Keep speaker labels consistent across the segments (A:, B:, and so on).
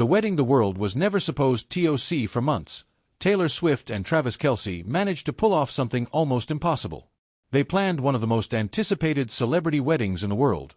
A: The wedding the world was never supposed to see for months, Taylor Swift and Travis Kelce managed to pull off something almost impossible. They planned one of the most anticipated celebrity weddings in the world,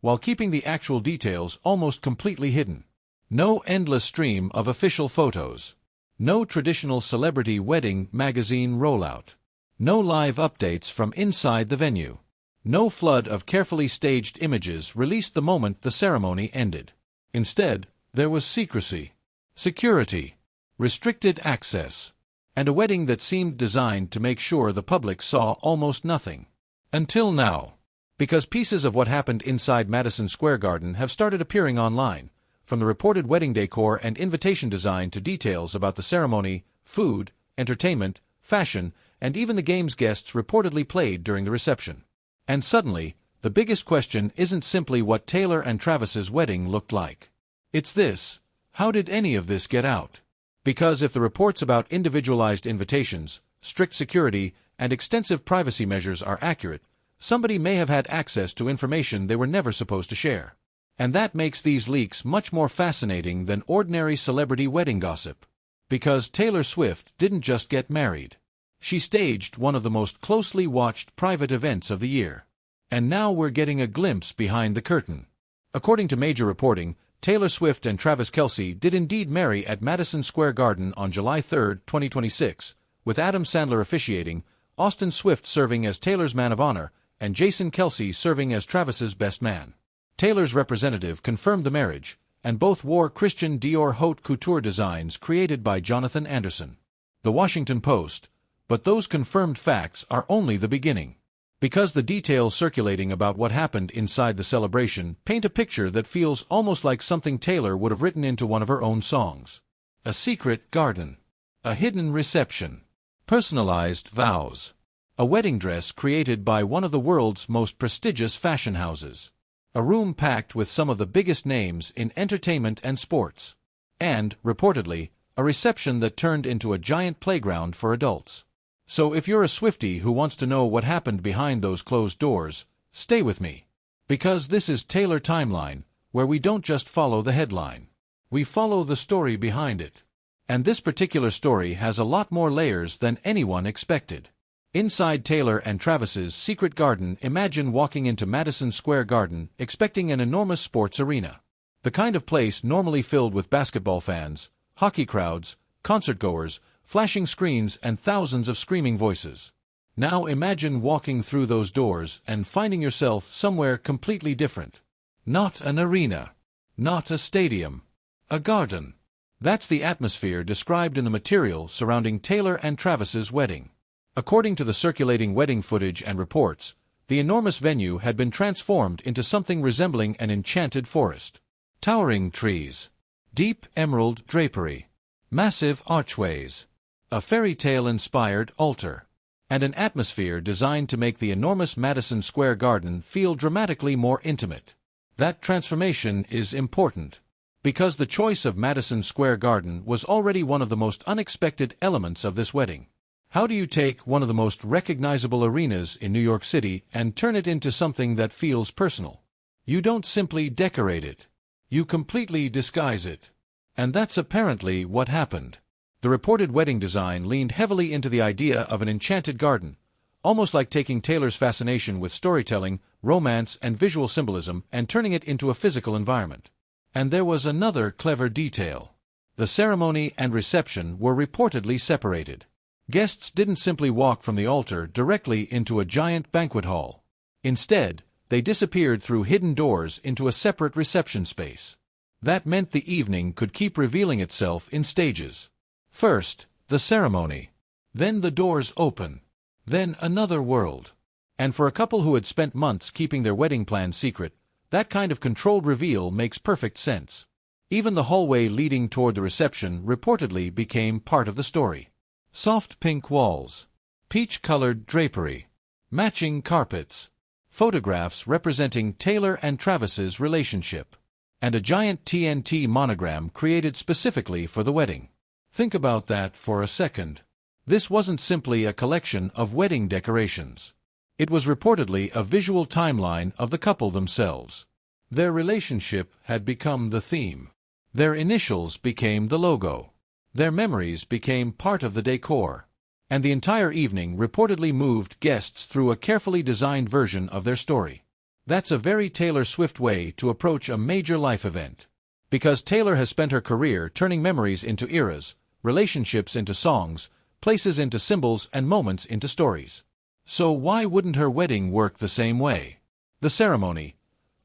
A: while keeping the actual details almost completely hidden. No endless stream of official photos. No traditional celebrity wedding magazine rollout. No live updates from inside the venue. No flood of carefully staged images released the moment the ceremony ended. Instead, there was secrecy, security, restricted access, and a wedding that seemed designed to make sure the public saw almost nothing. Until now. Because pieces of what happened inside Madison Square Garden have started appearing online, from the reported wedding decor and invitation design to details about the ceremony, food, entertainment, fashion, and even the games guests reportedly played during the reception. And suddenly, the biggest question isn't simply what Taylor and Travis's wedding looked like. It's this: how did any of this get out? Because if the reports about individualized invitations, strict security, and extensive privacy measures are accurate, somebody may have had access to information they were never supposed to share. And that makes these leaks much more fascinating than ordinary celebrity wedding gossip. Because Taylor Swift didn't just get married. She staged one of the most closely watched private events of the year. And now we're getting a glimpse behind the curtain. According to major reporting, Taylor Swift and Travis Kelce did indeed marry at Madison Square Garden on July 3, 2026, with Adam Sandler officiating, Austin Swift serving as Taylor's man of honor, and Jason Kelce serving as Travis's best man. Taylor's representative confirmed the marriage, and both wore Christian Dior haute couture designs created by Jonathan Anderson. The Washington Post. But those confirmed facts are only the beginning. Because the details circulating about what happened inside the celebration paint a picture that feels almost like something Taylor would have written into one of her own songs. A secret garden. A hidden reception. Personalized vows. A wedding dress created by one of the world's most prestigious fashion houses. A room packed with some of the biggest names in entertainment and sports. And, reportedly, a reception that turned into a giant playground for adults. So if you're a Swiftie who wants to know what happened behind those closed doors, stay with me. Because this is Taylor Timeline, where we don't just follow the headline. We follow the story behind it. And this particular story has a lot more layers than anyone expected. Inside Taylor and Travis's secret garden, imagine walking into Madison Square Garden expecting an enormous sports arena. The kind of place normally filled with basketball fans, hockey crowds, concertgoers, flashing screens, and thousands of screaming voices. Now imagine walking through those doors and finding yourself somewhere completely different. Not an arena. Not a stadium. A garden. That's the atmosphere described in the material surrounding Taylor and Travis's wedding. According to the circulating wedding footage and reports, the enormous venue had been transformed into something resembling an enchanted forest. Towering trees. Deep emerald drapery. Massive archways. A fairy tale-inspired altar. And an atmosphere designed to make the enormous Madison Square Garden feel dramatically more intimate. That transformation is important. Because the choice of Madison Square Garden was already one of the most unexpected elements of this wedding. How do you take one of the most recognizable arenas in New York City and turn it into something that feels personal? You don't simply decorate it. You completely disguise it. And that's apparently what happened. The reported wedding design leaned heavily into the idea of an enchanted garden, almost like taking Taylor's fascination with storytelling, romance, and visual symbolism and turning it into a physical environment. And there was another clever detail. The ceremony and reception were reportedly separated. Guests didn't simply walk from the altar directly into a giant banquet hall. Instead, they disappeared through hidden doors into a separate reception space. That meant the evening could keep revealing itself in stages. First, the ceremony. Then the doors open. Then another world. And for a couple who had spent months keeping their wedding plans secret, that kind of controlled reveal makes perfect sense. Even the hallway leading toward the reception reportedly became part of the story. Soft pink walls. Peach-colored drapery. Matching carpets. Photographs representing Taylor and Travis's relationship. And a giant TNT monogram created specifically for the wedding. Think about that for a second. This wasn't simply a collection of wedding decorations. It was reportedly a visual timeline of the couple themselves. Their relationship had become the theme. Their initials became the logo. Their memories became part of the decor. And the entire evening reportedly moved guests through a carefully designed version of their story. That's a very Taylor Swift way to approach a major life event. Because Taylor has spent her career turning memories into eras, relationships into songs, places into symbols, and moments into stories. So why wouldn't her wedding work the same way? The ceremony,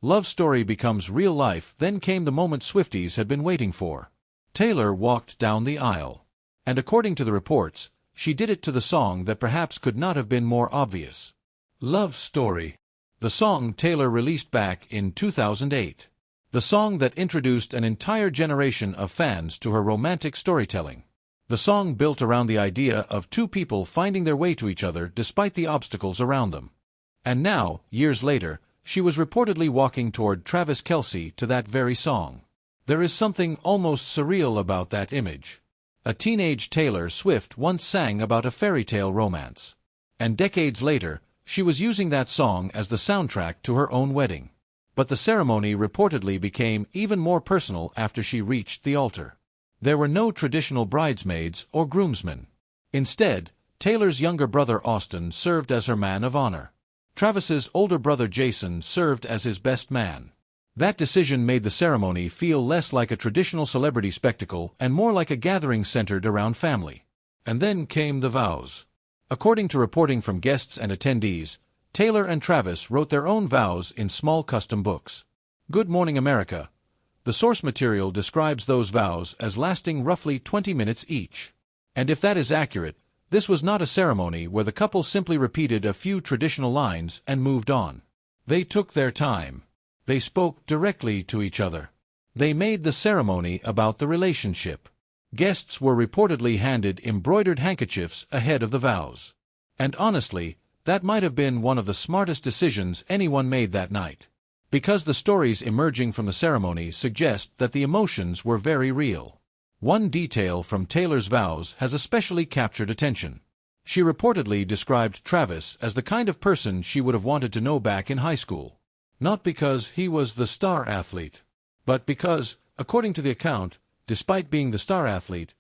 A: love story becomes real life. Then came the moment Swifties had been waiting for. Taylor walked down the aisle. And according to the reports, she did it to the song that perhaps could not have been more obvious. Love Story. The song Taylor released back in 2008. The song that introduced an entire generation of fans to her romantic storytelling. The song built around the idea of two people finding their way to each other despite the obstacles around them. And now, years later, she was reportedly walking toward Travis Kelce to that very song. There is something almost surreal about that image. A teenage Taylor Swift once sang about a fairy tale romance. And decades later, she was using that song as the soundtrack to her own wedding. But the ceremony reportedly became even more personal after she reached the altar. There were no traditional bridesmaids or groomsmen. Instead, Taylor's younger brother Austin served as her man of honor. Travis's older brother Jason served as his best man. That decision made the ceremony feel less like a traditional celebrity spectacle and more like a gathering centered around family. And then came the vows. According to reporting from guests and attendees, Taylor and Travis wrote their own vows in small custom books. Good Morning America. The source material describes those vows as lasting roughly 20 minutes each. And if that is accurate, this was not a ceremony where the couple simply repeated a few traditional lines and moved on. They took their time. They spoke directly to each other. They made the ceremony about the relationship. Guests were reportedly handed embroidered handkerchiefs ahead of the vows. And honestly, that might have been one of the smartest decisions anyone made that night. Because the stories emerging from the ceremony suggest that the emotions were very real. One detail from Taylor's vows has especially captured attention. She reportedly described Travis as the kind of person she would have wanted to know back in high school. Not because he was the star athlete, but because, according to the account, despite being the star athlete,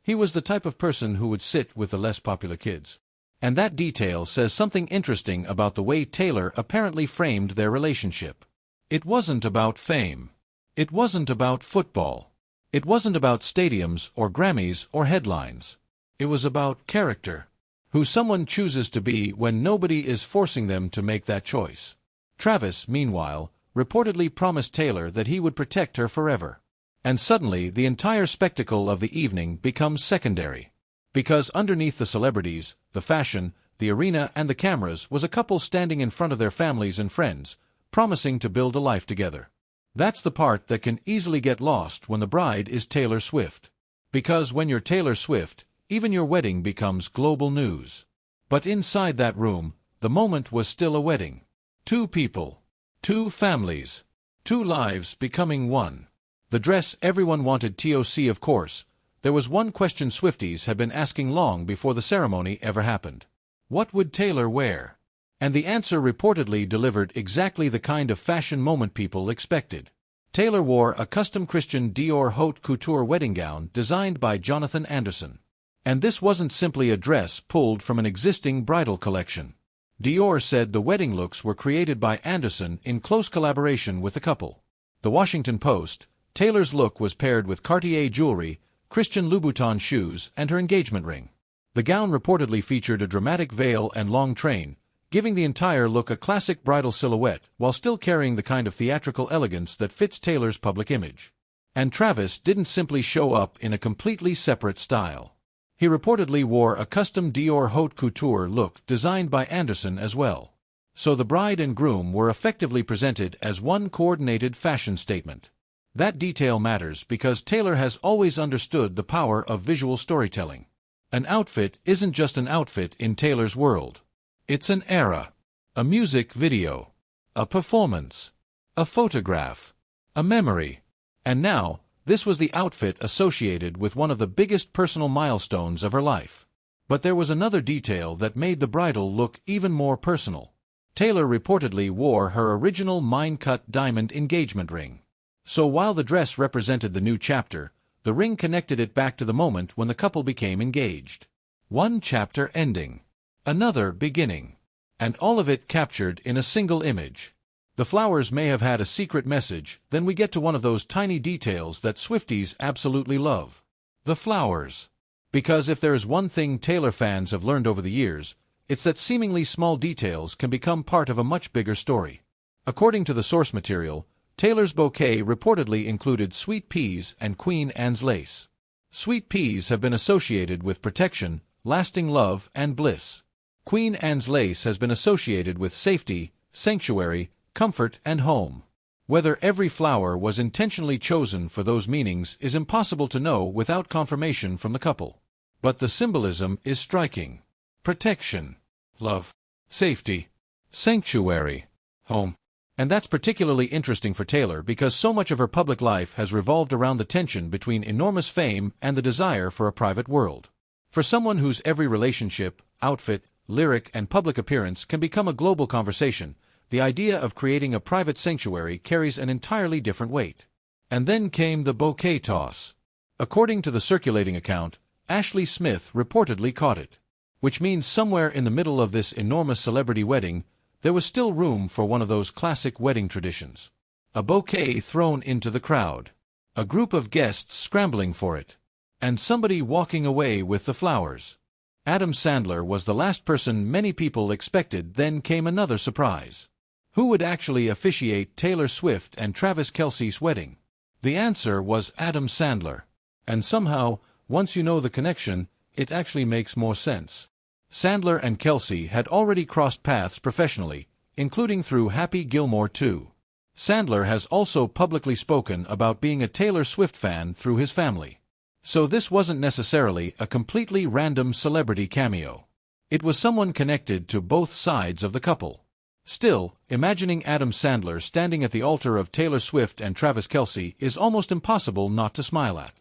A: he was the type of person who would sit with the less popular kids. And that detail says something interesting about the way Taylor apparently framed their relationship. It wasn't about fame. It wasn't about football. It wasn't about stadiums or Grammys or headlines. It was about character. Who someone chooses to be when nobody is forcing them to make that choice. Travis, meanwhile, reportedly promised Taylor that he would protect her forever. And suddenly the entire spectacle of the evening becomes secondary. Because underneath the celebrities, the fashion, the arena, and the cameras was a couple standing in front of their families and friends, promising to build a life together. That's the part that can easily get lost when the bride is Taylor Swift. Because when you're Taylor Swift, even your wedding becomes global news. But inside that room, the moment was still a wedding. Two people. Two families. Two lives becoming one. The dress everyone wanted TOC, of course. There was one question Swifties had been asking long before the ceremony ever happened. What would Taylor wear? And the answer reportedly delivered exactly the kind of fashion moment people expected. Taylor wore a custom Christian Dior haute couture wedding gown designed by Jonathan Anderson. And this wasn't simply a dress pulled from an existing bridal collection. Dior said the wedding looks were created by Anderson in close collaboration with the couple. The Washington Post, Taylor's look was paired with Cartier jewelry, Christian Louboutin shoes, and her engagement ring. The gown reportedly featured a dramatic veil and long train, giving the entire look a classic bridal silhouette while still carrying the kind of theatrical elegance that fits Taylor's public image. And Travis didn't simply show up in a completely separate style. He reportedly wore a custom Dior haute couture look designed by Anderson as well. So the bride and groom were effectively presented as one coordinated fashion statement. That detail matters because Taylor has always understood the power of visual storytelling. An outfit isn't just an outfit in Taylor's world. It's an era, a music video, a performance, a photograph, a memory. And now, this was the outfit associated with one of the biggest personal milestones of her life. But there was another detail that made the bridal look even more personal. Taylor reportedly wore her original mine-cut diamond engagement ring. So while the dress represented the new chapter, the ring connected it back to the moment when the couple became engaged. One chapter ending, another beginning, and all of it captured in a single image. The flowers may have had a secret message. Then we get to one of those tiny details that Swifties absolutely love. The flowers. Because if there is one thing Taylor fans have learned over the years, it's that seemingly small details can become part of a much bigger story. According to the source material, Taylor's bouquet reportedly included sweet peas and Queen Anne's lace. Sweet peas have been associated with protection, lasting love, and bliss. Queen Anne's lace has been associated with safety, sanctuary, comfort, and home. Whether every flower was intentionally chosen for those meanings is impossible to know without confirmation from the couple. But the symbolism is striking. Protection, love, safety, sanctuary, home. And that's particularly interesting for Taylor because so much of her public life has revolved around the tension between enormous fame and the desire for a private world. For someone whose every relationship, outfit, lyric, and public appearance can become a global conversation, the idea of creating a private sanctuary carries an entirely different weight. And then came the bouquet toss. According to the circulating account, Ashley Smith reportedly caught it. Which means somewhere in the middle of this enormous celebrity wedding, there was still room for one of those classic wedding traditions. A bouquet thrown into the crowd. A group of guests scrambling for it. And somebody walking away with the flowers. Adam Sandler was the last person many people expected. Then came another surprise. Who would actually officiate Taylor Swift and Travis Kelce's wedding? The answer was Adam Sandler. And somehow, once you know the connection, it actually makes more sense. Sandler and Kelce had already crossed paths professionally, including through Happy Gilmore 2. Sandler has also publicly spoken about being a Taylor Swift fan through his family. So this wasn't necessarily a completely random celebrity cameo. It was someone connected to both sides of the couple. Still, imagining Adam Sandler standing at the altar of Taylor Swift and Travis Kelce is almost impossible not to smile at.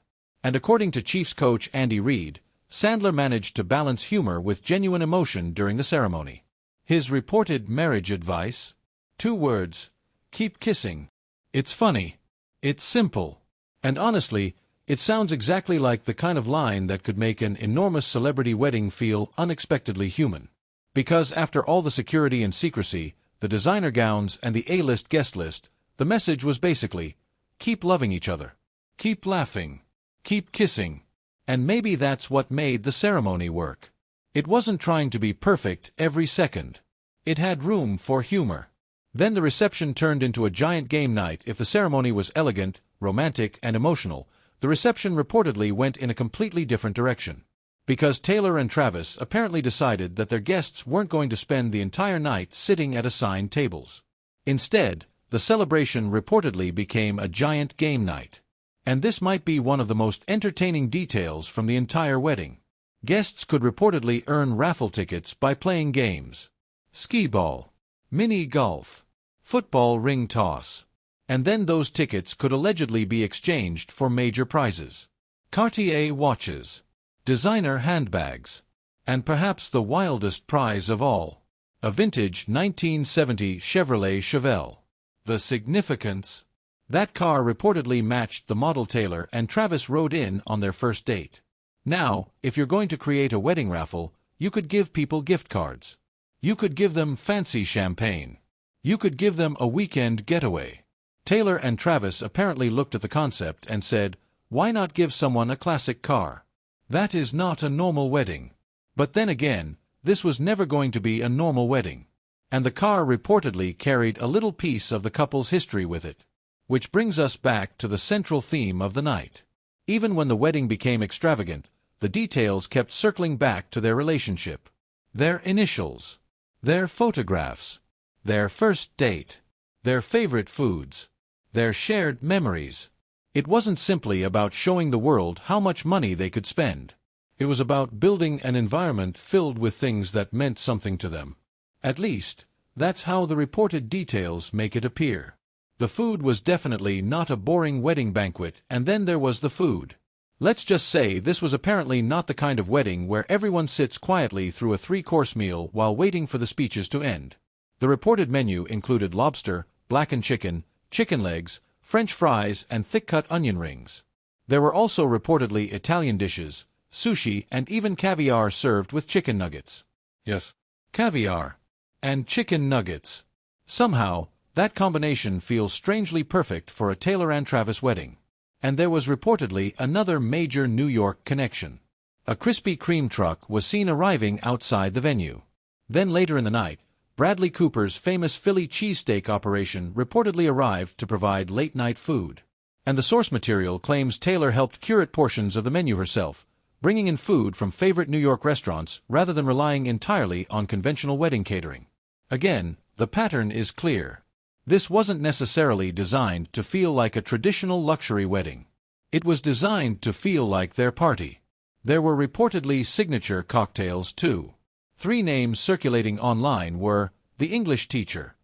A: And according to Chiefs coach Andy Reid, Sandler managed to balance humor with genuine emotion during the ceremony. His reported marriage advice? 2 words. Keep kissing. It's funny. It's simple. And honestly, it sounds exactly like the kind of line that could make an enormous celebrity wedding feel unexpectedly human. Because after all the security and secrecy, the designer gowns and the A-list guest list, the message was basically, keep loving each other. Keep laughing. Keep kissing. And maybe that's what made the ceremony work. It wasn't trying to be perfect every second. It had room for humor. Then the reception turned into a giant game night. If the ceremony was elegant, romantic, and emotional, the reception reportedly went in a completely different direction. Because Taylor and Travis apparently decided that their guests weren't going to spend the entire night sitting at assigned tables. Instead, the celebration reportedly became a giant game night. And this might be one of the most entertaining details from the entire wedding. Guests could reportedly earn raffle tickets by playing games. Skee ball, mini golf, football ring toss. And then those tickets could allegedly be exchanged for major prizes. Cartier watches, designer handbags, and perhaps the wildest prize of all, a vintage 1970 Chevrolet Chevelle. The significance? That car reportedly matched the model Taylor and Travis rode in on their first date. Now, if you're going to create a wedding raffle, you could give people gift cards. You could give them fancy champagne. You could give them a weekend getaway. Taylor and Travis apparently looked at the concept and said, why not give someone a classic car? That is not a normal wedding. But then again, this was never going to be a normal wedding. And the car reportedly carried a little piece of the couple's history with it. Which brings us back to the central theme of the night. Even when the wedding became extravagant, the details kept circling back to their relationship. Their initials. Their photographs. Their first date. Their favorite foods. Their shared memories. It wasn't simply about showing the world how much money they could spend. It was about building an environment filled with things that meant something to them. At least, that's how the reported details make it appear. The food was definitely not a boring wedding banquet, and then there was the food. Let's just say this was apparently not the kind of wedding where everyone sits quietly through a 3-course meal while waiting for the speeches to end. The reported menu included lobster, blackened chicken, chicken legs, French fries, and thick-cut onion rings. There were also reportedly Italian dishes, sushi, and even caviar served with chicken nuggets. Yes, caviar and chicken nuggets. Somehow, that combination feels strangely perfect for a Taylor and Travis wedding. And there was reportedly another major New York connection. A Krispy Kreme truck was seen arriving outside the venue. Then later in the night, Bradley Cooper's famous Philly cheesesteak operation reportedly arrived to provide late-night food. And the source material claims Taylor helped curate portions of the menu herself, bringing in food from favorite New York restaurants rather than relying entirely on conventional wedding catering. Again, the pattern is clear. This wasn't necessarily designed to feel like a traditional luxury wedding. It was designed to feel like their party. There were reportedly signature cocktails too. 3 names circulating online were the English teacher,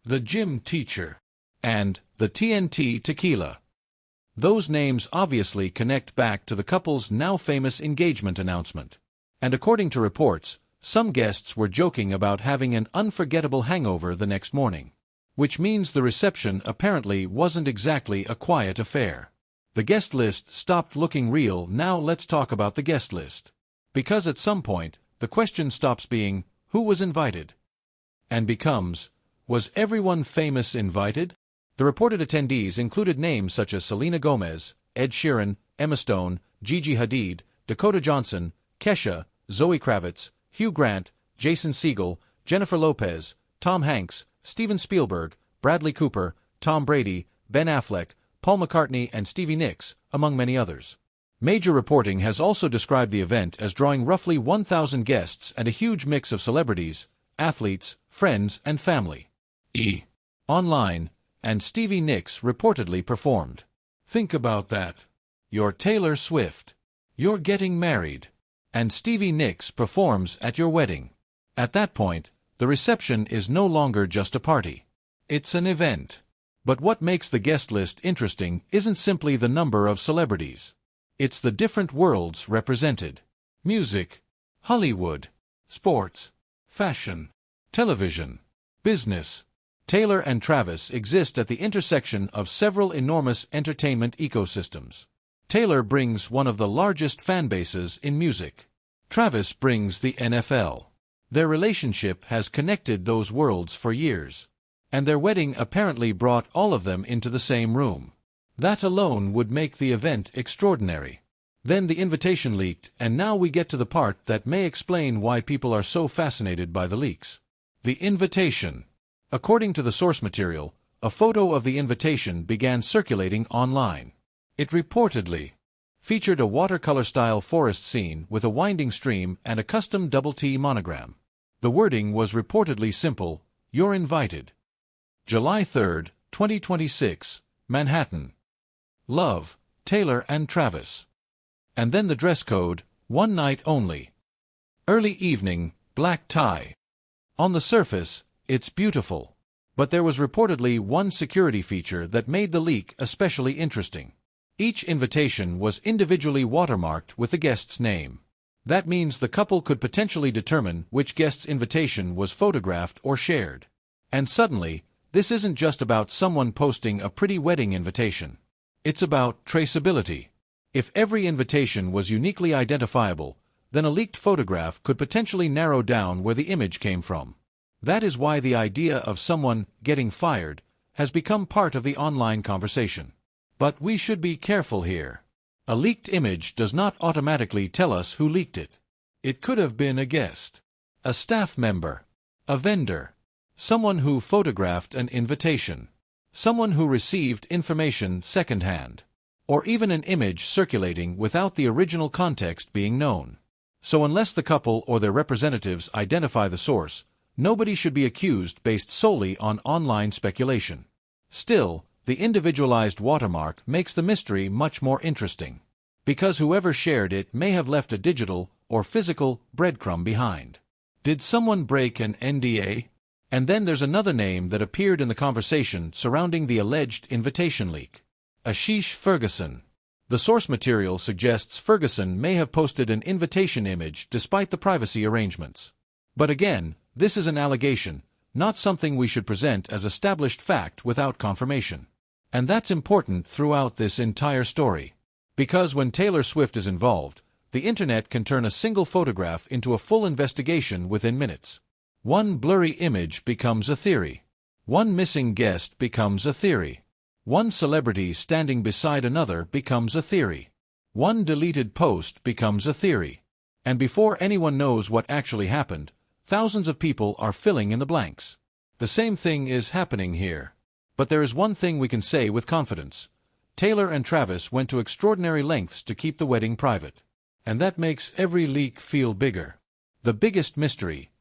A: the gym teacher, and the TNT tequila. Those names obviously connect back to the couple's now famous engagement announcement. And according to reports, some guests were joking about having an unforgettable hangover the next morning. Which means the reception apparently wasn't exactly a quiet affair. The guest list stopped looking real. Now let's talk about the guest list. Because at some point, the question stops being, who was invited? And becomes, was everyone famous invited? The reported attendees included names such as Selena Gomez, Ed Sheeran, Emma Stone, Gigi Hadid, Dakota Johnson, Kesha, Zoe Kravitz, Hugh Grant, Jason Segel, Jennifer Lopez, Tom Hanks, Steven Spielberg, Bradley Cooper, Tom Brady, Ben Affleck, Paul McCartney, and Stevie Nicks, among many others. Major reporting has also described the event as drawing roughly 1,000 guests and a huge mix of celebrities, athletes, friends, and family. Online, and Stevie Nicks reportedly performed. Think about that. You're Taylor Swift. You're getting married. And Stevie Nicks performs at your wedding. At that point, the reception is no longer just a party. It's an event. But what makes the guest list interesting isn't simply the number of celebrities. It's the different worlds represented. Music, Hollywood, sports, fashion, television, business. Taylor and Travis exist at the intersection of several enormous entertainment ecosystems. Taylor brings one of the largest fan bases in music. Travis brings the NFL. Their relationship has connected those worlds for years. And their wedding apparently brought all of them into the same room. That alone would make the event extraordinary. Then the invitation leaked, and now we get to the part that may explain why people are so fascinated by the leaks. The invitation. According to the source material, a photo of the invitation began circulating online. It reportedly featured a watercolor-style forest scene with a winding stream and a custom double T monogram. The wording was reportedly simple, "You're invited." July 3, 2026, Manhattan. Love, Taylor and Travis. And then the dress code, one night only. Early evening, black tie. On the surface, it's beautiful. But there was reportedly one security feature that made the leak especially interesting. Each invitation was individually watermarked with the guest's name. That means the couple could potentially determine which guest's invitation was photographed or shared. And suddenly, this isn't just about someone posting a pretty wedding invitation. It's about traceability. If every invitation was uniquely identifiable, then a leaked photograph could potentially narrow down where the image came from. That is why the idea of someone getting fired has become part of the online conversation. But we should be careful here. A leaked image does not automatically tell us who leaked it. It could have been a guest, a staff member, a vendor, someone who photographed an invitation, someone who received information secondhand, or even an image circulating without the original context being known. So unless the couple or their representatives identify the source, nobody should be accused based solely on online speculation. Still, the individualized watermark makes the mystery much more interesting, because whoever shared it may have left a digital or physical breadcrumb behind. Did someone break an NDA? And then there's another name that appeared in the conversation surrounding the alleged invitation leak. Ashish Ferguson. The source material suggests Ferguson may have posted an invitation image despite the privacy arrangements. But again, this is an allegation, not something we should present as established fact without confirmation. And that's important throughout this entire story. Because when Taylor Swift is involved, the internet can turn a single photograph into a full investigation within minutes. One blurry image becomes a theory. One missing guest becomes a theory. One celebrity standing beside another becomes a theory. One deleted post becomes a theory. And before anyone knows what actually happened, thousands of people are filling in the blanks. The same thing is happening here. But there is one thing we can say with confidence. Taylor and Travis went to extraordinary lengths to keep the wedding private. And that makes every leak feel bigger. The biggest mystery.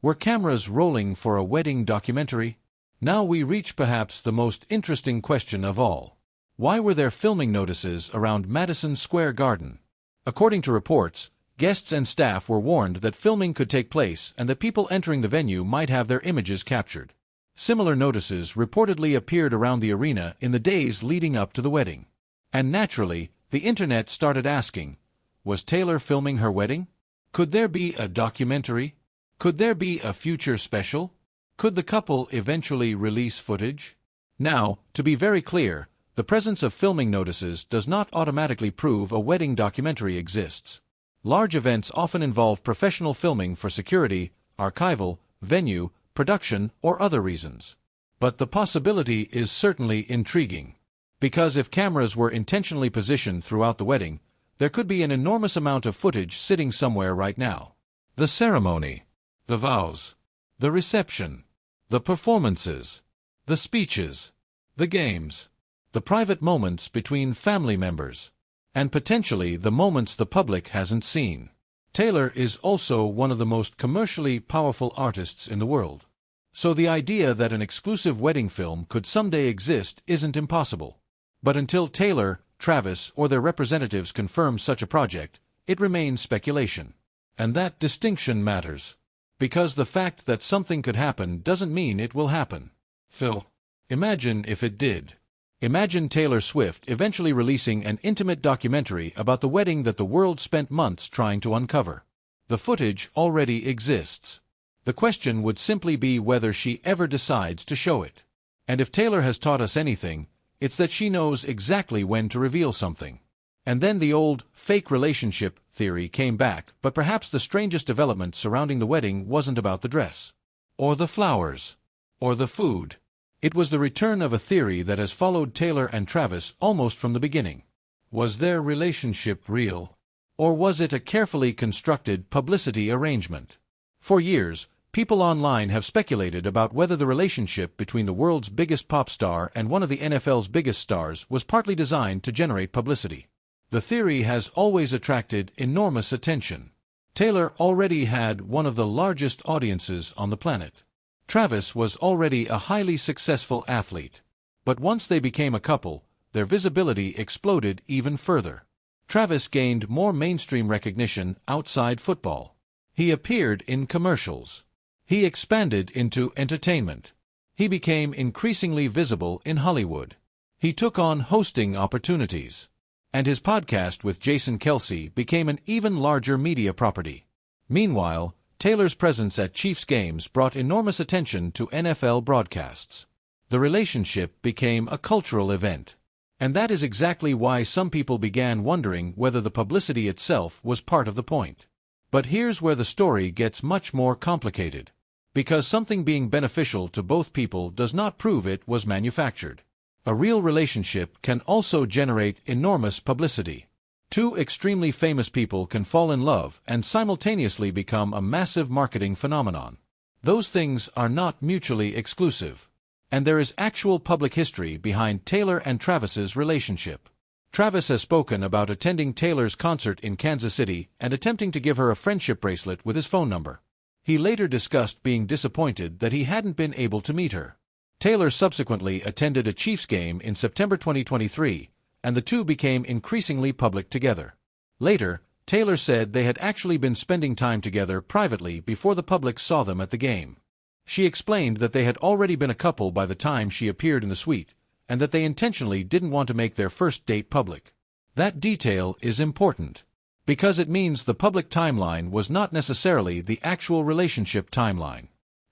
A: Were cameras rolling for a wedding documentary? Now we reach perhaps the most interesting question of all. Why were there filming notices around Madison Square Garden? According to reports, guests and staff were warned that filming could take place and that people entering the venue might have their images captured. Similar notices reportedly appeared around the arena in the days leading up to the wedding. And naturally, the internet started asking, was Taylor filming her wedding? Could there be a documentary? Could there be a future special? Could the couple eventually release footage? Now, to be very clear, the presence of filming notices does not automatically prove a wedding documentary exists. Large events often involve professional filming for security, archival, venue, production, or other reasons. But the possibility is certainly intriguing. Because if cameras were intentionally positioned throughout the wedding, there could be an enormous amount of footage sitting somewhere right now. The ceremony, the vows, the reception, the performances, the speeches, the games, the private moments between family members, and potentially the moments the public hasn't seen. Taylor is also one of the most commercially powerful artists in the world. So the idea that an exclusive wedding film could someday exist isn't impossible. But until Taylor, Travis, or their representatives confirm such a project, it remains speculation. And that distinction matters. Because the fact that something could happen doesn't mean it will happen. Phil, imagine if it did. Imagine Taylor Swift eventually releasing an intimate documentary about the wedding that the world spent months trying to uncover. The footage already exists. The question would simply be whether she ever decides to show it. And if Taylor has taught us anything, it's that she knows exactly when to reveal something. And then the old, fake relationship theory came back, but perhaps the strangest development surrounding the wedding wasn't about the dress, or the flowers, or the food. It was the return of a theory that has followed Taylor and Travis almost from the beginning. Was their relationship real? Or was it a carefully constructed publicity arrangement? For years, people online have speculated about whether the relationship between the world's biggest pop star and one of the NFL's biggest stars was partly designed to generate publicity. The theory has always attracted enormous attention. Taylor already had one of the largest audiences on the planet. Travis was already a highly successful athlete. But once they became a couple, their visibility exploded even further. Travis gained more mainstream recognition outside football. He appeared in commercials. He expanded into entertainment. He became increasingly visible in Hollywood. He took on hosting opportunities. And his podcast with Jason Kelce became an even larger media property. Meanwhile, Taylor's presence at Chiefs games brought enormous attention to NFL broadcasts. The relationship became a cultural event. And that is exactly why some people began wondering whether the publicity itself was part of the point. But here's where the story gets much more complicated. Because something being beneficial to both people does not prove it was manufactured. A real relationship can also generate enormous publicity. Two extremely famous people can fall in love and simultaneously become a massive marketing phenomenon. Those things are not mutually exclusive. And there is actual public history behind Taylor and Travis's relationship. Travis has spoken about attending Taylor's concert in Kansas City and attempting to give her a friendship bracelet with his phone number. He later discussed being disappointed that he hadn't been able to meet her. Taylor subsequently attended a Chiefs game in September 2023, and the two became increasingly public together. Later, Taylor said they had actually been spending time together privately before the public saw them at the game. She explained that they had already been a couple by the time she appeared in the suite, and that they intentionally didn't want to make their first date public. That detail is important, because it means the public timeline was not necessarily the actual relationship timeline.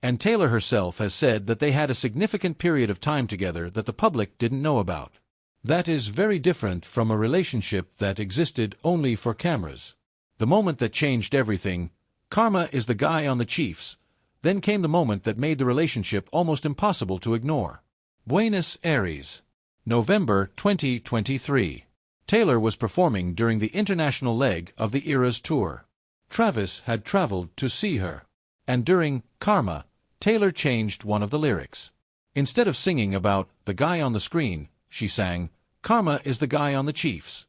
A: And Taylor herself has said that they had a significant period of time together that the public didn't know about. That is very different from a relationship that existed only for cameras. The moment that changed everything, Karma is the guy on the Chiefs, then came the moment that made the relationship almost impossible to ignore. Buenos Aires, November 2023. Taylor was performing during the international leg of the Eras tour. Travis had traveled to see her. And during Karma, Taylor changed one of the lyrics. Instead of singing about the guy on the screen, she sang, "Karma is the guy on the Chiefs."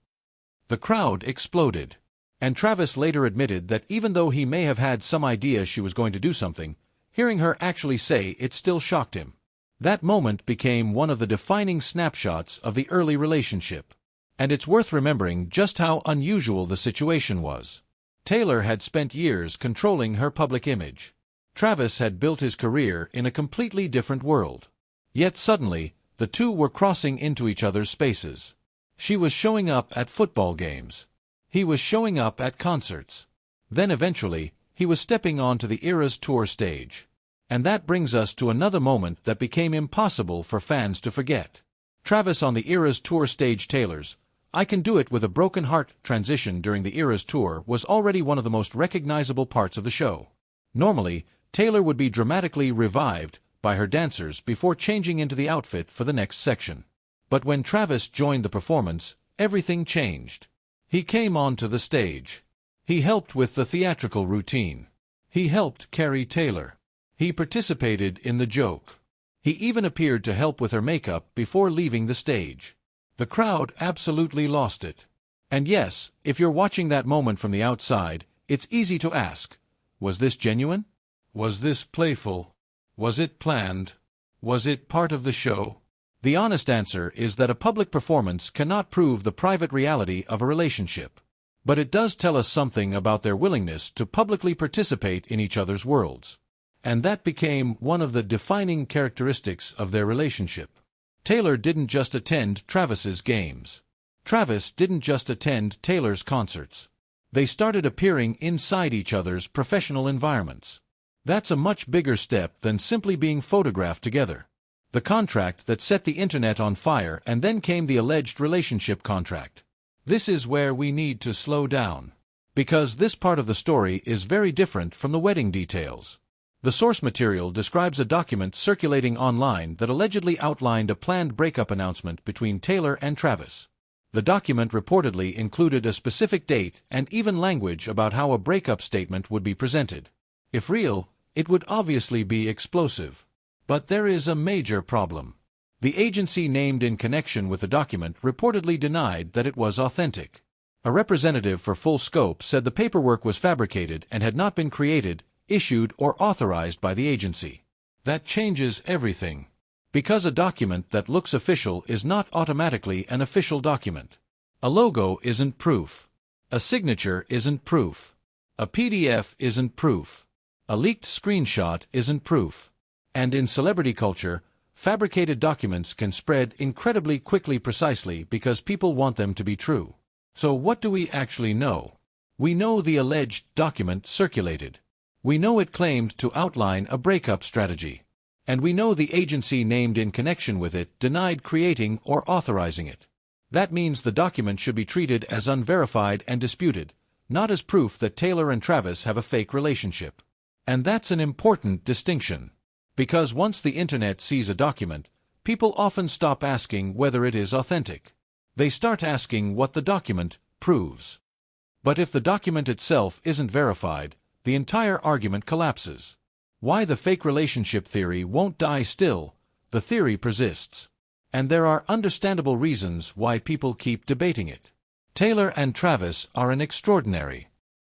A: The crowd exploded. And Travis later admitted that even though he may have had some idea she was going to do something, hearing her actually say it still shocked him. That moment became one of the defining snapshots of the early relationship. And it's worth remembering just how unusual the situation was. Taylor had spent years controlling her public image. Travis had built his career in a completely different world. Yet suddenly, the two were crossing into each other's spaces. She was showing up at football games. He was showing up at concerts. Then eventually, he was stepping onto the Eras tour stage. And that brings us to another moment that became impossible for fans to forget. Travis on the Eras tour stage. Taylor's "I Can Do It With a Broken Heart" transition during the Eras tour was already one of the most recognizable parts of the show. Normally, Taylor would be dramatically revived by her dancers before changing into the outfit for the next section. But when Travis joined the performance, everything changed. He came onto the stage. He helped with the theatrical routine. He helped carry Taylor. He participated in the joke. He even appeared to help with her makeup before leaving the stage. The crowd absolutely lost it. And yes, if you're watching that moment from the outside, it's easy to ask, was this genuine? Was this playful? Was it planned? Was it part of the show? The honest answer is that a public performance cannot prove the private reality of a relationship. But it does tell us something about their willingness to publicly participate in each other's worlds. And that became one of the defining characteristics of their relationship. Taylor didn't just attend Travis's games. Travis didn't just attend Taylor's concerts. They started appearing inside each other's professional environments. That's a much bigger step than simply being photographed together. The contract that set the internet on fire, and then came the alleged relationship contract. This is where we need to slow down. Because this part of the story is very different from the wedding details. The source material describes a document circulating online that allegedly outlined a planned breakup announcement between Taylor and Travis. The document reportedly included a specific date and even language about how a breakup statement would be presented. If real, it would obviously be explosive. But there is a major problem. The agency named in connection with the document reportedly denied that it was authentic. A representative for Full Scope said the paperwork was fabricated and had not been created, issued, or authorized by the agency. That changes everything. Because a document that looks official is not automatically an official document. A logo isn't proof. A signature isn't proof. A PDF isn't proof. A leaked screenshot isn't proof. And in celebrity culture, fabricated documents can spread incredibly quickly precisely because people want them to be true. So what do we actually know? We know the alleged document circulated. We know it claimed to outline a breakup strategy. And we know the agency named in connection with it denied creating or authorizing it. That means the document should be treated as unverified and disputed, not as proof that Taylor and Travis have a fake relationship. And that's an important distinction. Because once the internet sees a document, people often stop asking whether it is authentic. They start asking what the document proves. But if the document itself isn't verified, the entire argument collapses. Why the fake relationship theory won't die still, the theory persists. And there are understandable reasons why people keep debating it. Taylor and Travis are an extraordinary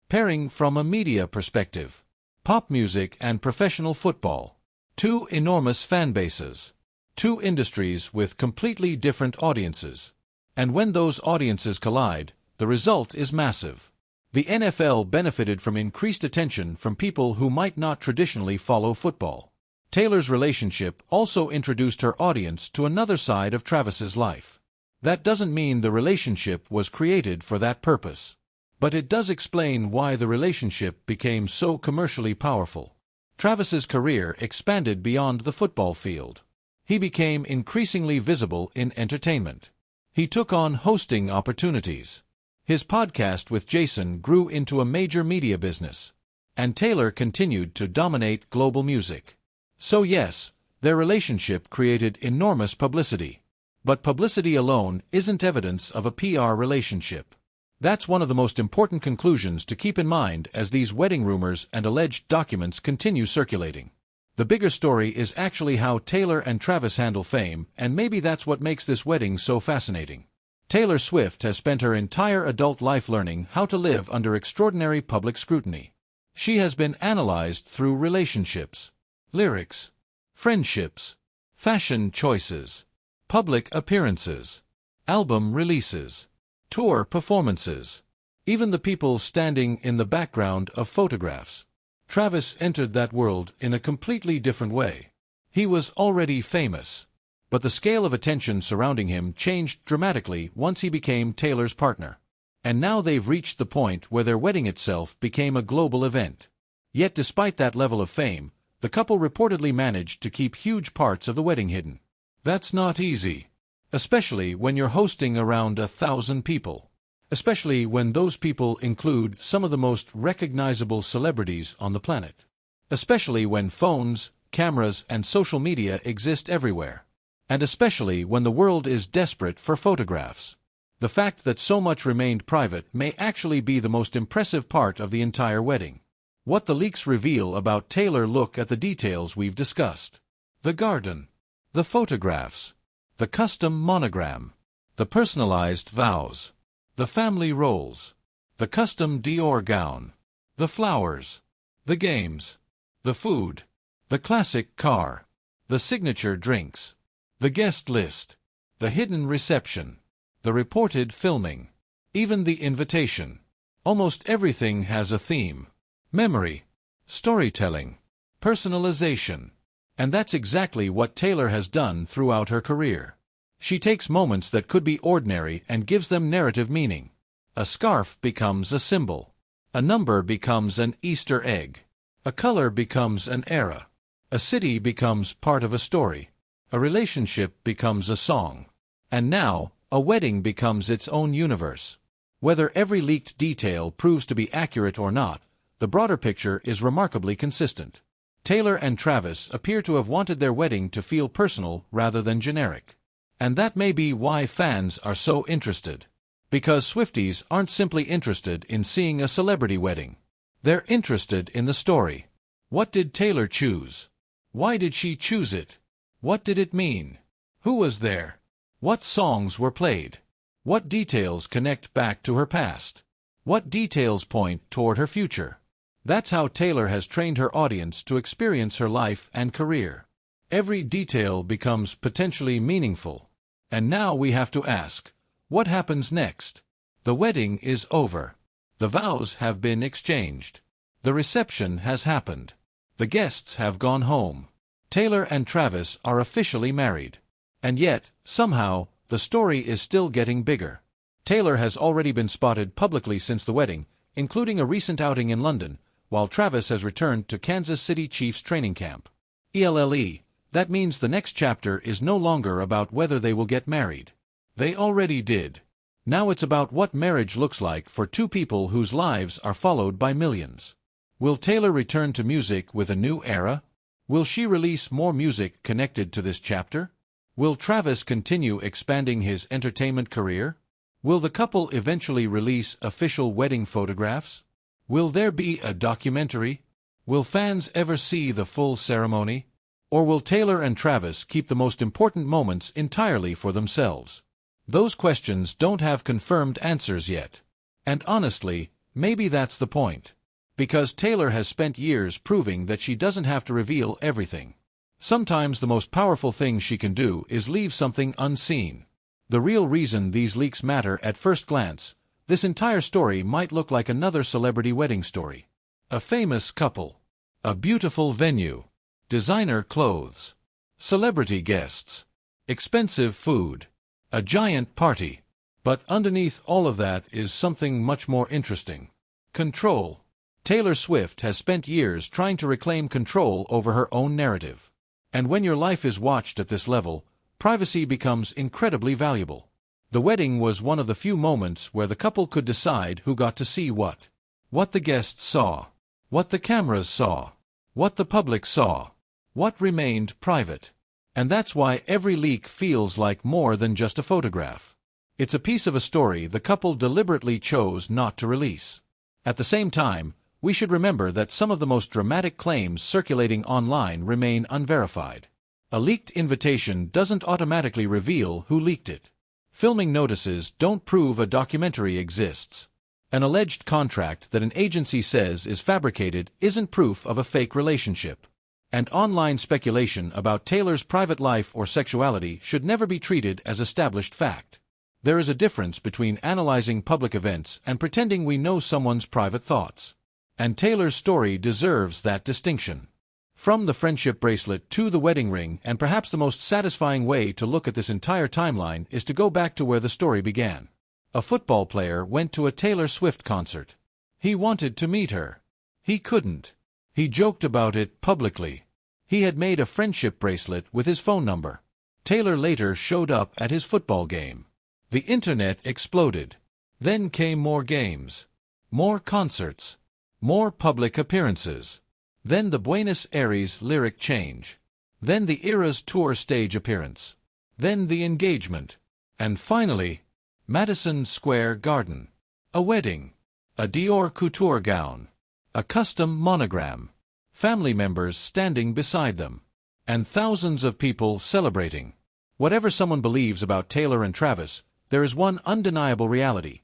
A: pairing from a media perspective. Pop music and professional football. Two enormous fan bases. Two industries with completely different audiences. And when those audiences collide, the result is massive. The NFL benefited from increased attention from people who might not traditionally follow football. Taylor's relationship also introduced her audience to another side of Travis's life. That doesn't mean the relationship was created for that purpose. But it does explain why the relationship became so commercially powerful. Travis's career expanded beyond the football field. He became increasingly visible in entertainment. He took on hosting opportunities. His podcast with Jason grew into a major media business. And Taylor continued to dominate global music. So yes, their relationship created enormous publicity. But publicity alone isn't evidence of a PR relationship. That's one of the most important conclusions to keep in mind as these wedding rumors and alleged documents continue circulating. The bigger story is actually how Taylor and Travis handle fame, and maybe that's what makes this wedding so fascinating. Taylor Swift has spent her entire adult life learning how to live under extraordinary public scrutiny. She has been analyzed through relationships, lyrics, friendships, fashion choices, public appearances, album releases, tour performances, even the people standing in the background of photographs. Travis entered that world in a completely different way. He was already famous, but the scale of attention surrounding him changed dramatically once he became Taylor's partner. And now they've reached the point where their wedding itself became a global event. Yet despite that level of fame, the couple reportedly managed to keep huge parts of the wedding hidden. That's not easy. Especially when you're hosting around 1,000 people. Especially when those people include some of the most recognizable celebrities on the planet. Especially when phones, cameras, and social media exist everywhere. And especially when the world is desperate for photographs. The fact that so much remained private may actually be the most impressive part of the entire wedding. What the leaks reveal about Taylor: look at the details we've discussed. The garden. The photographs. The custom monogram, the personalized vows, the family roles, the custom Dior gown, the flowers, the games, the food, the classic car, the signature drinks, the guest list, the hidden reception, the reported filming, even the invitation. Almost everything has a theme: memory, storytelling, personalization. And that's exactly what Taylor has done throughout her career. She takes moments that could be ordinary and gives them narrative meaning. A scarf becomes a symbol. A number becomes an Easter egg. A color becomes an era. A city becomes part of a story. A relationship becomes a song. And now, a wedding becomes its own universe. Whether every leaked detail proves to be accurate or not, the broader picture is remarkably consistent. Taylor and Travis appear to have wanted their wedding to feel personal rather than generic. And that may be why fans are so interested. Because Swifties aren't simply interested in seeing a celebrity wedding. They're interested in the story. What did Taylor choose? Why did she choose it? What did it mean? Who was there? What songs were played? What details connect back to her past? What details point toward her future? That's how Taylor has trained her audience to experience her life and career. Every detail becomes potentially meaningful. And now we have to ask, what happens next? The wedding is over. The vows have been exchanged. The reception has happened. The guests have gone home. Taylor and Travis are officially married. And yet, somehow, the story is still getting bigger. Taylor has already been spotted publicly since the wedding, including a recent outing in London, while Travis has returned to Kansas City Chiefs training camp. ELLE, that means the next chapter is no longer about whether they will get married. They already did. Now it's about what marriage looks like for two people whose lives are followed by millions. Will Taylor return to music with a new era? Will she release more music connected to this chapter? Will Travis continue expanding his entertainment career? Will the couple eventually release official wedding photographs? Will there be a documentary? Will fans ever see the full ceremony? Or will Taylor and Travis keep the most important moments entirely for themselves? Those questions don't have confirmed answers yet. And honestly, maybe that's the point. Because Taylor has spent years proving that she doesn't have to reveal everything. Sometimes the most powerful thing she can do is leave something unseen. The real reason these leaks matter: at first glance, this entire story might look like another celebrity wedding story. A famous couple. A beautiful venue. Designer clothes. Celebrity guests. Expensive food. A giant party. But underneath all of that is something much more interesting. Control. Taylor Swift has spent years trying to reclaim control over her own narrative. And when your life is watched at this level, privacy becomes incredibly valuable. The wedding was one of the few moments where the couple could decide who got to see what. What the guests saw. What the cameras saw. What the public saw. What remained private. And that's why every leak feels like more than just a photograph. It's a piece of a story the couple deliberately chose not to release. At the same time, we should remember that some of the most dramatic claims circulating online remain unverified. A leaked invitation doesn't automatically reveal who leaked it. Filming notices don't prove a documentary exists. An alleged contract that an agency says is fabricated isn't proof of a fake relationship. And online speculation about Taylor's private life or sexuality should never be treated as established fact. There is a difference between analyzing public events and pretending we know someone's private thoughts. And Taylor's story deserves that distinction. From the friendship bracelet to the wedding ring, and perhaps the most satisfying way to look at this entire timeline is to go back to where the story began. A football player went to a Taylor Swift concert. He wanted to meet her. He couldn't. He joked about it publicly. He had made a friendship bracelet with his phone number. Taylor later showed up at his football game. The internet exploded. Then came more games. More concerts. More public appearances. Then the Buenos Aires lyric change. Then the Eras Tour stage appearance. Then the engagement. And finally, Madison Square Garden. A wedding. A Dior couture gown. A custom monogram. Family members standing beside them. And thousands of people celebrating. Whatever someone believes about Taylor and Travis, there is one undeniable reality.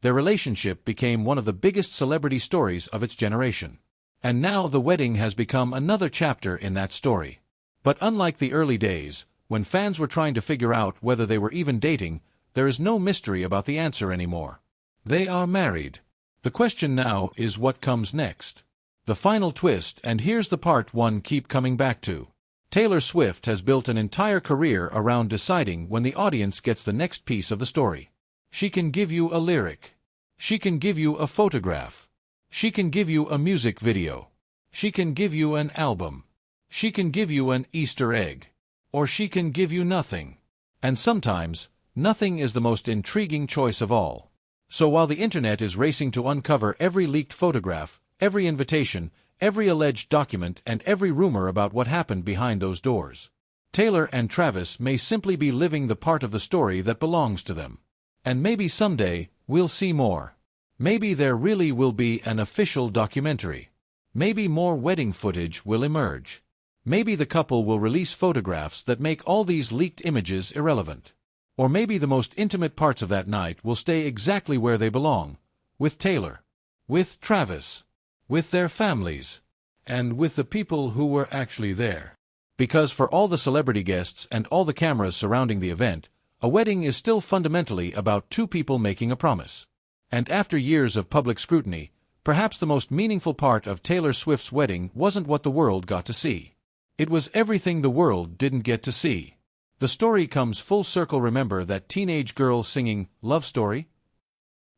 A: Their relationship became one of the biggest celebrity stories of its generation. And now the wedding has become another chapter in that story. But unlike the early days, when fans were trying to figure out whether they were even dating, there is no mystery about the answer anymore. They are married. The question now is what comes next. The final twist, and here's the part one keep coming back to. Taylor Swift has built an entire career around deciding when the audience gets the next piece of the story. She can give you a lyric. She can give you a photograph. She can give you a music video. She can give you an album. She can give you an Easter egg. Or she can give you nothing. And sometimes, nothing is the most intriguing choice of all. So while the internet is racing to uncover every leaked photograph, every invitation, every alleged document, and every rumor about what happened behind those doors, Taylor and Travis may simply be living the part of the story that belongs to them. And maybe someday, we'll see more. Maybe there really will be an official documentary. Maybe more wedding footage will emerge. Maybe the couple will release photographs that make all these leaked images irrelevant. Or maybe the most intimate parts of that night will stay exactly where they belong, with Taylor, with Travis, with their families, and with the people who were actually there. Because for all the celebrity guests and all the cameras surrounding the event, a wedding is still fundamentally about two people making a promise. And after years of public scrutiny, perhaps the most meaningful part of Taylor Swift's wedding wasn't what the world got to see. It was everything the world didn't get to see. The story comes full circle. Remember that teenage girl singing "Love Story"?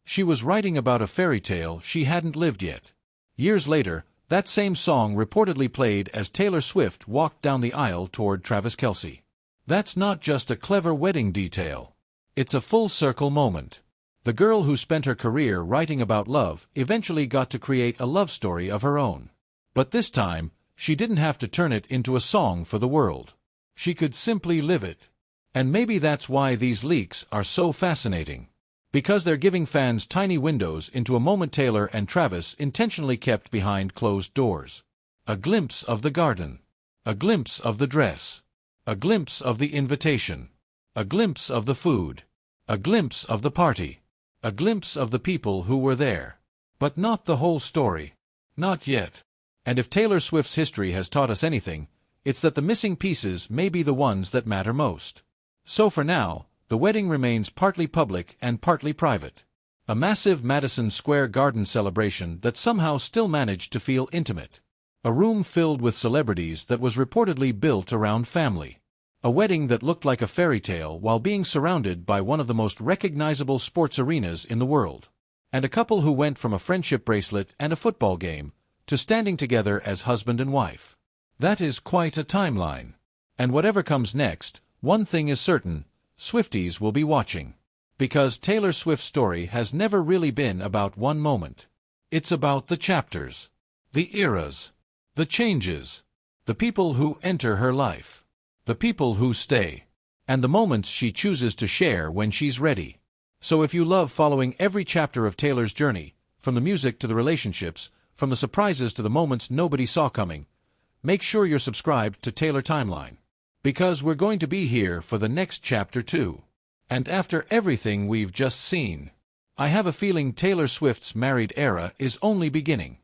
A: She was writing about a fairy tale she hadn't lived yet. Years later, that same song reportedly played as Taylor Swift walked down the aisle toward Travis Kelce. That's not just a clever wedding detail. It's a full-circle moment. The girl who spent her career writing about love eventually got to create a love story of her own. But this time, she didn't have to turn it into a song for the world. She could simply live it. And maybe that's why these leaks are so fascinating. Because they're giving fans tiny windows into a moment Taylor and Travis intentionally kept behind closed doors. A glimpse of the garden. A glimpse of the dress. A glimpse of the invitation. A glimpse of the food. A glimpse of the party. A glimpse of the people who were there. But not the whole story. Not yet. And if Taylor Swift's history has taught us anything, it's that the missing pieces may be the ones that matter most. So for now, the wedding remains partly public and partly private. A massive Madison Square Garden celebration that somehow still managed to feel intimate. A room filled with celebrities that was reportedly built around family. A wedding that looked like a fairy tale while being surrounded by one of the most recognizable sports arenas in the world. and a couple who went from a friendship bracelet and a football game to standing together as husband and wife. That is quite a timeline. And whatever comes next, one thing is certain, Swifties will be watching. Because Taylor Swift's story has never really been about one moment. It's about the chapters, the eras, the changes, the people who enter her life, the people who stay, and the moments she chooses to share when she's ready. So if you love following every chapter of Taylor's journey, from the music to the relationships, from the surprises to the moments nobody saw coming, make sure you're subscribed to Taylor Timeline. Because we're going to be here for the next chapter too. And after everything we've just seen, I have a feeling Taylor Swift's married era is only beginning.